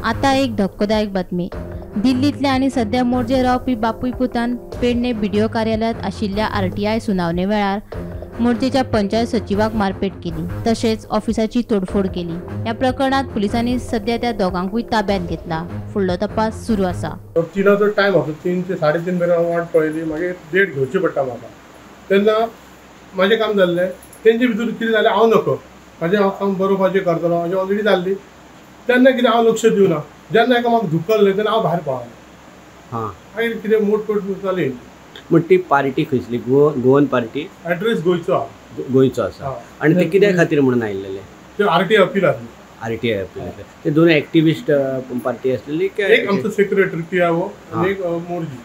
आता एक धक्कादायक बातमी. दिल्लीतले आणि सध्या मोर्जे रावपी बापूय पुतान पेडणे बीडीओ कार्यालयात आशिल्ल्या आरटीआय सुनावणे वेळार मोर्जेच्या पंचायत सचिवाक मारपेट केली, तसेच ऑफिसाची तोडफोड केली. या प्रकरणात पोलिसांनी सध्या त्या दोघांकूय ताब्यात घेतला. फुडलो तपास सुरू आसा. तिनाचो टायम असो 3 ते 3:30 मेरेन वाट पळयली. मागीर डेट घेवची पडटा म्हाका. तेन्ना म्हाजें काम जाल्लें. तेंचे भितर कितें जालें हांव नको. म्हाजें हांव काम बरोवपाचें करतलो. म्हाजी ऑलरेडी जाल्ली. तेन्ना कितें हांव लक्ष दिवना. जेन्ना एका म्हाका धुकल्लें तेन्ना हांव भायर पळयलें. मागीर कितें मोटपट जाली. मग ती पार्टी खंयसली गोवन पार्टी? एड्रेस गोंयचो आसा. आनी ते कित्या खातीर म्हणून आयिल्ले? ते आरटीआय अपील आसली. RTI appeal. ते दोन एक्टिविस्ट पार्टी आसलेली काय? एक आमचो सेक्रेटरी पियावो आनी एक मोर्जी.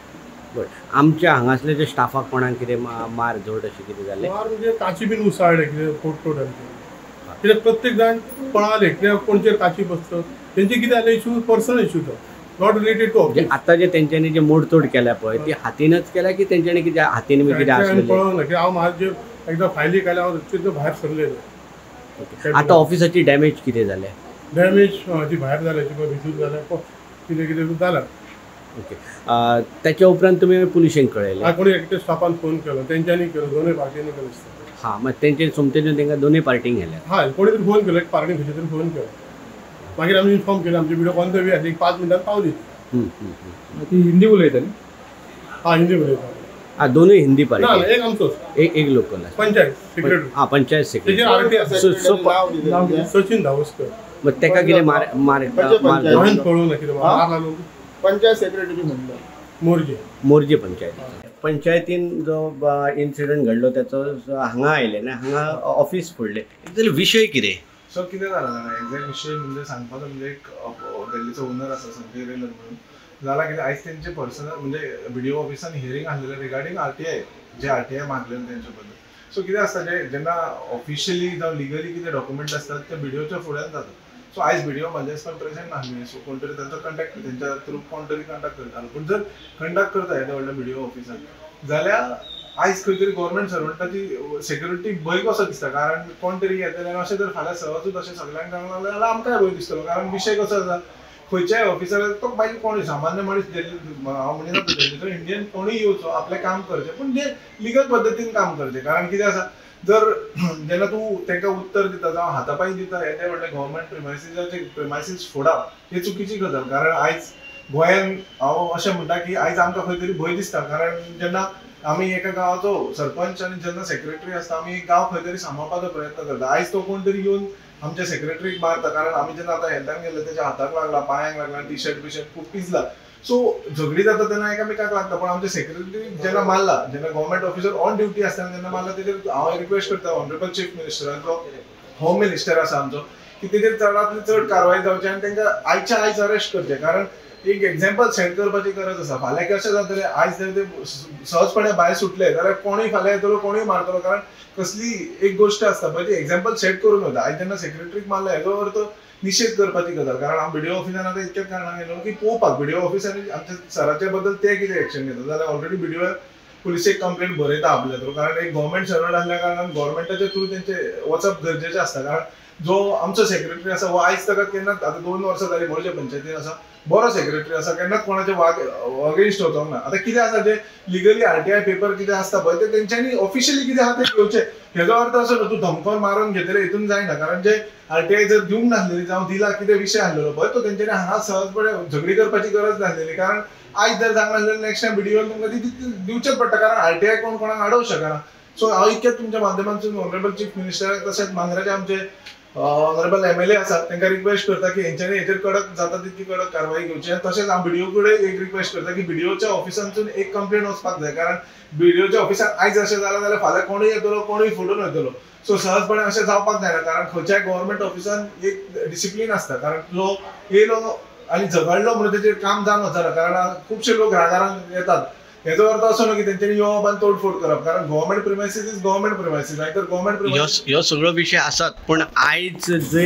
बट आमच्या हांगासले जे स्टाफाक कोणाक कितें मार झोड अशें कितें जालें? मार म्हणजे काची बीन उसाळ्ळे कितें फोटो कित्याक प्रत्येक जाण पळाले कित्याक कोणचेर काची बसतात. तेंचे कितें जालें इशू पर्सनल इशू तो नॉट रिलेटेड टू ऑफिस. आता जे तेंच्यांनी जे मोडतोड केल्या पळय ती हातीनच केल्या की तेंच्यांनी कितें हातीन बी कितें आसलेलें? पळोवंक ना की हांव म्हाजे एकदां फायली केल्या हांव तितून भायर सरलेलो. आता ऑफिसाची डॅमेज कितें जालें? डॅमेज ती भायर जाल्या ती भितूर जाल्या कितें कितें जालां. ओके. त्याच्या उपरांत तुमी पुलिशेक कळयलें? कोणी एकट्या स्टाफान फोन केलो. तेंच्यांनी केलो. दोनूय पार्टींनी केलो. हां. मग तेंचे सोमतेच्यान तेंकां दोनूय पार्टींक गेल्या? हय. कोणी तरी फोन केलो. एक पार्टीन खंयच्या तरी फोन केलो. मागीर आमी इन्फॉर्म केलें. आमची व्हिडिओ ऑन द वे आसली. 5 मिनटान पावली. ती हिंदी उलयताली? हां हिंदी उलयताली. दोनूय हिंदी पार्टी? ना एक आमचोच एक local. Panchayat secretary. Panchayat secretary. Sachin Dhavaskar. मग तेका कितें मार पळोवंक ना कितें मारला लोक. पंचायत सेक्रेटरी म्हणलं मोर्जे पंचायतीन जो इन्सिडंट घडलो त्याचो हांगा आयले ना, हांगा ऑफिस फोडले. एक्चुअली विशय कितें? सो कितें जालां जाणा एक्झॅक्ट विशय म्हणजे सांगपाचो म्हणजे एक दिल्लीचो ओनर आसा संजय रेलन म्हणून. जालां कितें आयज तेंचे पर्सनल म्हणजे बीडीओ ऑफिसान हियरिंग आसलेलें रिगार्डींग आरटीआय जे आरटीआय मागलेलें तेंचे बद्दल. सो कितें आसता जेन्ना ऑफिशियली जावं लिगली कितें डॉक्युमेंट आसतात ते बीडीओच्या फुड्यान जातात. सो आयज बीडीओ म्हाज्या दिसपाक प्रेझेंट नासली. सो कोण तरी तांचो कंटॅक्ट तेंच्या थ्रू कोण तरी कंडक्ट करतालो. पूण जर कंडक्ट करता येदे व्हडल्या बीडीओ ऑफिसान जाल्यार आयज खंय तरी गव्हर्मेंट सर्वंटाची सेक्युरिटी भंय कसो दिसता. कारण कोण तरी येतले आनी अशें जर फाल्यां सहजूच अशें सगळ्यांक सांगलें जाल्यार आमकांय भंय दिसतलो. कारण विशय कसो आसा खंयच्याय ऑफिसर तो मागीर कोणूय सामान्य मनीस हांव म्हणिना दिल्लीचो इंडियन कोणूय येवचो आपलें काम करचें पूण ते लिगल पद्दतीन काम करचें. कारण कितें आसा जर जेन्ना तूं तांकां उत्तर दिता जावं हातापाई दिता येदे व्हडले गव्हर्मेंट प्रिमायसीस फोडप ही चुकीची गजाल. कारण आयज गोंयान हांव अशें म्हणटा की आयज आमकां खंय तरी भंय दिसता. कारण जेन्ना आमी एका गांवाचो सरपंच आनी जेन्ना सेक्रेटरी आसता आमी एक गांव खंय तरी सांबाळपाचो प्रयत्न करता. आयज तो कोण तरी येवन आमच्या सेक्रेटरीक मारता. कारण आमी जेन्ना आतां हेल्थान गेले तेच्या हाताक लागला, पांयांक लागला, टी शर्ट बिशर्ट खूब पिजला. सो झगडी जाता तेन्ना एकामेकाक लागता. पण आमच्या सेक्रेटरी जेन्ना मारला, जेन्ना गव्हर्मेंट ऑफिसर ऑन ड्युटी आसतना जेन्ना मारला तेजेर हांव रिक्वेस्ट करता ऑनरेबल चीफ मिनिस्टराचो, होम मिनिस्टर आसा आमचो, की तेजेर चडांतली चड कारवाय जावची आनी तांकां आयच्या आयज अरेस्ट करचें. कारण एक एक्झाम्पल सेट करपाची गरज आसा. फाल्यां कशें जातलें आयज जर ते सहजपणे भायर सुटले जाल्यार कोणूय फाल्यां येतलो कोणूय मारतलो. कारण कसली एक गोश्ट आसता पळय ती एक्झाम्पल सेट करून वता. आयज जेन्ना सेक्रेटरीक मारला हेजो अर्थ निशेध करपाची गजाल. कारण हांव बीडीओ ऑफिसान आतां इतक्याच कारणान गेलो की पळोवपाक बीडीओ ऑफिसांनी आमच्या सराच्या बद्दल ते कितें एक्शन घेता. जाल्यार ऑलरेडी बीडीओ पुलिसेक कंप्लेंट बरयता आपल्या थ्रू. कारण एक गव्हर्मेंट सर्वंट आसल्या कारणान गव्हर्मेंटाच्या थ्रू तेंचे वचप गरजेचें आसता. कारण जो आमचो सेक्रेटरी आसा हो आयज ताका केन्नाच आतां 2 वर्सां जालीं मोर्जे पंचायतीन आसा, बरो सेक्रेटरी आसा, केन्नाच कोणाचे अगेन्स्ट वचोंक ना. आतां कितें आसा जे लिगली आरटीआय पेपर कितें आसता पळय ते तेंच्यांनी ऑफिशियली कितें आहा ते घेवचें. हेजो अर्थ असो न्हू तूं धमकोन मारून घेतले हितून जायना. कारण जे आरटीआय जर दिवंक नासलेली जावं दिला कितें विशय आसलेलो पळय तो तेंच्यांनी हांगा सहजपणे झगडी करपाची गरज नासलेली. कारण आयज जर जावंक नासलेलें नेक्स्ट टायम बीडीओन तुमकां ती दिवचेच पडटा. कारण आरटीआय कोण कोणाक आडोवंक शकना. सो हांव इतकेच तुमच्या माध्यमांतून ऑनरेबल चीफ मिनिस्टराक तशेंच मांद्राचे आमचे ऑनरेबल एमएलए आसा तांकां रिक्वेस्ट करता की हेंच्यांनी हेचेर कडक जाता तितकी कडक कारवाई घेवची. आनी तशेंच हांव बीडीओ कडेन एक रिक्वेस्ट करता की बीडीओच्या ऑफिसांतून एक कंप्लेंट वचपाक जाय. कारण बीडीओच्या ऑफिसान आयज अशें जालां जाल्यार फाल्यां कोणूय येतलो कोणूय फुडून वयतलो. सो सहजपणे अशें जावपाक जायना. कारण खंयच्याय गव्हर्मेंट ऑफिसान एक डिसिप्लीन आसता. कारण जो येयलो आनी झगडलो म्हणून तेजेर काम जावन वचना. कारण खुबशे लोक रागारान येतात हेजो अर्थ असो न्हू की तेंच्यांनी येवप आनी तोडफोड करप, कारण government premises is government premises, नाहीतर गव्हर्मेंट प्रिमायसीस ह्यो सगळो विशय आसात. पण आयज जे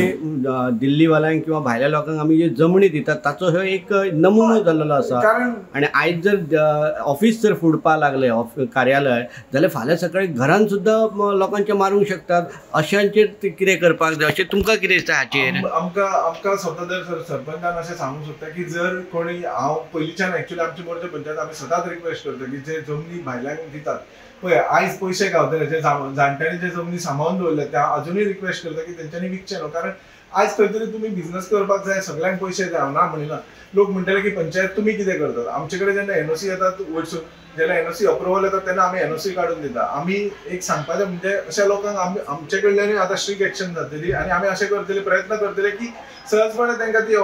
दिल्लीवाल्यांक किंवा भायल्या लोकांक आमी जे जमनी दितात ताचो ह्यो एक नमुनो जाल्लो आसा. कारण आणि आयज जर ऑफिस जर फोडपा लागले कार्यालय जाल्यार फाल्यां सकाळी घरान सुद्दां लोकांचे मारूंक शकतात. अशांचेर कितें करपाक जाय अशें तुमकां कितें दिसता हाचेर? आमकां स्वतंत्र सरपंचान अशें सांगूंक सोदता की जर कोणी हांव पयलींच्यान एक्चुअली आमची मोर्चे पंचायत आमी सदांच रिक्वेस्ट करता की जे जमनी भायल्यांक दितात पळय आयज पयशे गावतले, जे जाणट्यांनी जे जमनी सांबाळून दवरले त्या अजुनूय रिक्वेस्ट करता की तेंच्यांनी विकचे न्हू. कारण आयज खंय तरी तुमी बिझनस करपाक जाय, सगळ्यांक पयशे जाय, हांव ना म्हणिना. लोक म्हणटले की पंचायत तुमी कितें करतात? आमचे कडेन जेन्ना एनओसी येतात वयरसून, जेन्ना एनओसी अप्रुवल येता तेन्ना आमी एनओसी काडून दिता. आमी एक सांगपाचें म्हणजे अशा लोकांक आमचे कडल्यानूय आतां स्ट्रिक्ट एक्शन जातली आनी आमी अशें करतले, प्रयत्न करतले की सहजपणे तांकां ती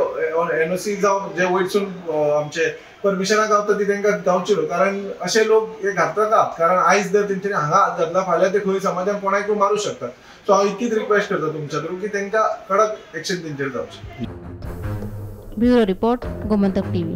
एनओसी जावं जे वयरसून आमचे परमिशनां गावता ती तांकां गावची न्हू. कारण अशे लोक हे घाततात, कारण आयज जर तेंच्यांनी हांगा हात घातला फाल्यां ते खंय समाजान कोणाकूय मारूं शकतात. सो हांव इतकीच रिक्वेस्ट करता तुमच्या थ्रू की तांकां कडक एक्शन तेंचेर जावची. Bureau report, Gomantak TV.